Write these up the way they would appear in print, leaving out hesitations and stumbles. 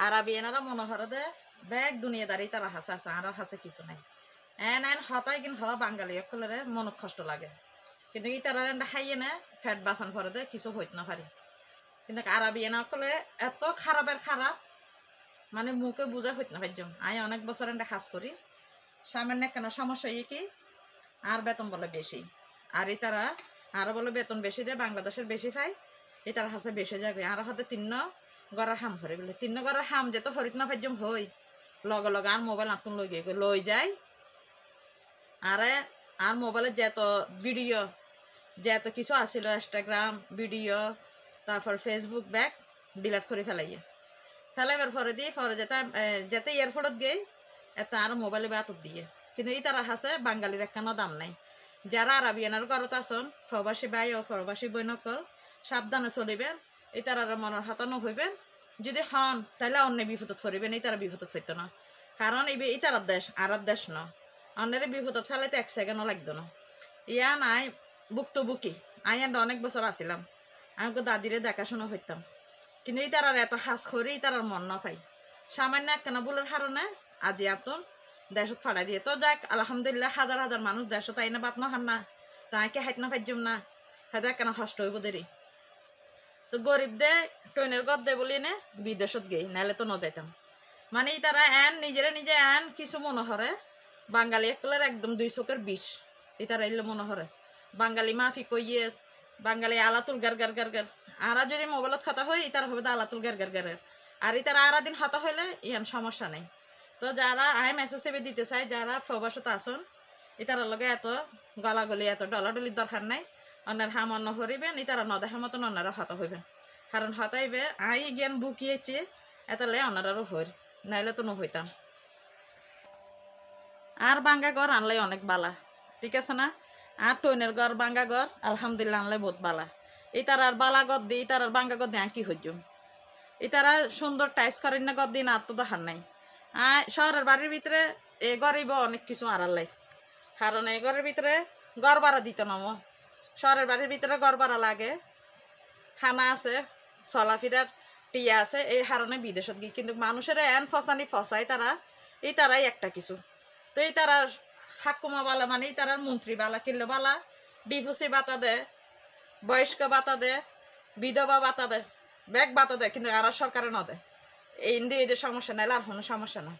আরাবিয়ানারা মনে হরে দে ব্যাগ দুনিয়াদারি তারা হাসে আছে আর হাসে কিছু নাই এন হতাই কিন্তু হওয়া বাঙালি অকলেরে মনত কষ্ট লাগে কিন্তু ই তারা খাইয়ে না ফ্যাট বাসান ভরে দে কিছু হইত না পারি কিন্তু আরাবিয়ানা অকলে এত খারাপের খারাপ মানে মুখে বুঝা হইত না পারজম আমি অনেক বছর কাজ করি সামান্য কেন সমস্যা ইয়ে কি আর বেতন বলে বেশি আর এই তারা আরো বলে বেতন বেশি দেয় বাংলাদেশের বেশি পায় এই তার হাসে বেশি যাবে আর হাতে 3 গড়ার হাম ভরে বলে 3 গড়ার হাম যেত হরিত না পারজম হই লগে লগে আর মোবাইল নাতুন লই যায় আরে আর মোবাইলে যেত ভিডিও যেত কিছু আসিল ইনস্টাগ্রাম ভিডিও তারপর ফেসবুক ব্যাক ডিলিট করে ফেলাইবার পরে দিয়ে পরে যেতে এয়ারপোর্টত গেই এটা আর মোবাইলে বাতত দিয়ে কিন্তু এই তারা হাসে বাঙালির একখানো দাম নাই যারা আরাবিয়ানার ঘরত আসন প্রবাসী ভাই ও প্রবাসী বৈনকল সাবধানে চলিবেন এই তারা মনের হাতানো হইবেন যদি হন তাহলে অন্য বিপদত ফরিবেন এই তারা বিপদত ফিরত না কারণ এই তার দেশ আর দেশ ন অন্যের বিপদত ফেলাইতে 1 সেকেন্ডও লাগতো না ইয়া নাই বুকি আই অনেক বছর আসিলাম আমি দাদিরে দেখাশোনা হইতাম কিন্তু এই তার এত হাস করে এই তার মন না পাই সামান্য একখানা বলের হারণে আজি আতন দেশত ফাড়াই দিয়ে তো যাক আলহামদুলিল্লাহ হাজার হাজার মানুষ দেশত আইনা বাত না হান না তাকে হাইট না পাইজম না হাজার একখানা কষ্ট হইব দেরি তো গরিব দে ট্রেনের গদ দে বলি নে বিদেশত গেই নাহলে তো ন যাইতাম মানে তারা নিজে এন কিছু মনে হরে বাঙালি একলের একদম 2 চোখের বিষ এই তারা এলে মনে হরে বাঙালি মাফি কইয়েস বাঙালি আলাতুল গার গার গার গার আর যদি মোবাইলত খাতা হয় তার হবে আলাতুল গার গার গারের আর তারা আর দিন হাতা হইলে ইয়ান সমস্যা নেই তো যারা আই মেসেজ দিতে চাই যারা প্রবাসত আসন এটার লগে এত গলাগলি এত ডলাডলির দরকার নাই অন্যের হাম অন্য হরিবেন এটারা নদেখার মতন অন্যরা হতা হইবেন কারণ হতাইবে আই জ্ঞান বুকিয়েছে এটালে অন্যরারও হইর নাইলে তো নহইতাম আর বাঙ্গা ঘর আনলে অনেক বালা ঠিক আছে না আর টইনের ঘর বাঙ্গা ঘর আলহামদুলিল্লাহ আনলে বহুত বালা এই তার আর বালা গদ দিই তার আর বাঙ্গা গদ দিয়ে কি হইজম এই তারা সুন্দর টাইস করেন না গদ দিন আর তো দেখার নাই শহরের বাড়ির ভিতরে এ গরিব অনেক কিছু আড়ালাই কারণ এই ঘরের ভিতরে ঘর ভাড়া দিত না শহরের বাড়ির ভিতরে ঘর ভাড়া লাগে খানা আছে চলাফেরার টিয়া আছে এই কারণে বিদেশত গিয়ে কিন্তু মানুষের এন ফসানি ফসাই তারা এই তারাই একটা কিছু তো এই তারা হাকুমা বালা মানে এই তারার মন্ত্রী বালা কিনলে বালা ডিভোর্সি বাতা দে বয়স্ক বাতা দে বিধবা বাতা দে ব্যাগ বাতা দেয় কিন্তু আর সরকারে ন দেয় এই এদের সমস্যা নাই আর কোনো সমস্যা নাই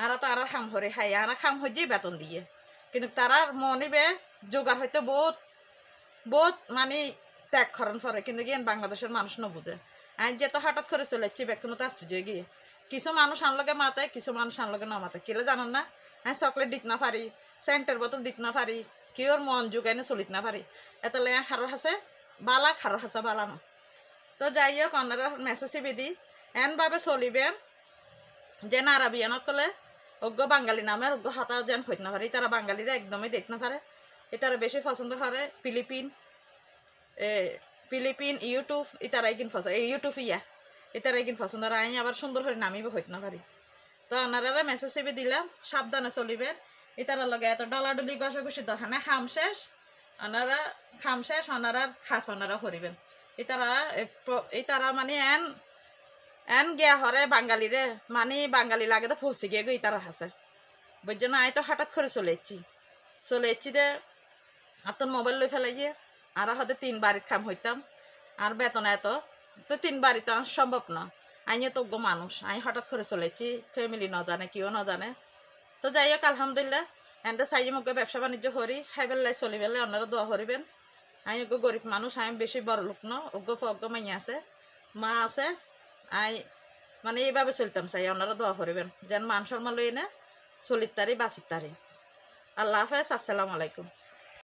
আর তো আর খাম হরে খাই আর খাম হইতেই বেতন দিয়ে কিন্তু তারার মনিবে জোগাড় হইতে বহুত মানে ত্যাগ খরণ করে কিন্তু গিয়ে বাংলাদেশের মানুষ ন বুঝে আমি যে তো হঠাৎ করে চলে যাচ্ছি বেকুনো তো আসছে গিয়ে কিছু মানুষ আনলগে মাথায় কিছু মানুষ আনলগে না মাথায় কেলে জানান না আমি চকলেট দিত না পারি সেন্টের বোতল দিত না পারি কেউর মন যোগাইনে চলিত না পারি এতলে খারো হাসে বালা খারো হাসা বালা না তো যাই হোক অন্যরা মেসেজ বেদি এনভাবে চলিবেন যেন আরাবিয়ান কলে অজ্ঞ বাঙালি নামের অজ্ঞ হাতা যেন হইত না পারে তারা বাঙালিরা একদমই দেখ না পারে এটারা বেশি পছন্দ করে ফিলিপিন ইউটিউব এটারাই কিন পছন্দ ইউটিউব এটারাই কিন পছন্দ আর আমি আবার সুন্দর করে নামিব হইত না পারি তো ওনারা মেসেজ দিলাম সাবধানে চলিবেন এটারা লগে এত ডলাডলি ঘষাঘষি দরকার না খাম শেষ ওনারা খাস ওনারা করিবেন এটারা মানে এন গিয়া হরে বাঙালিরে মানে বাঙালি লাগে তো ফসি গিয়ে গো ইতারা হাসে বুঝছো না আই তো হঠাৎ করে চলে এসছি দে আর তোর মোবাইল লই ফেলাই গিয়ে আর হতে 3 বাড়ির খাম হইতাম আর বেতন এত তো 3 বাড়ি তো সম্ভব না আইনে তো মানুষ আমি হঠাৎ করে চলে এসছি ফ্যামিলি ন জানে কেউ ন জানে তো যাই হোক আলহামদুলিল্লাহ এনটা চাই মুখে ব্যবসা বাণিজ্য করি খাই বেলায় চলি বেলে অন্যরা দোয়া করিবেন আমি ওগো গরিব মানুষ আমি বেশি বড় লোক ন অজ্ঞ মাইয়া আছে মা আছে আই মানে এইভাবে চলতাম চাই ওনারা দোয়া করিবেন যেন মান সম্মান লই না চলিত তারি বাঁচিত তারি আল্লাহ হাফেজ আসসালামু আলাইকুম।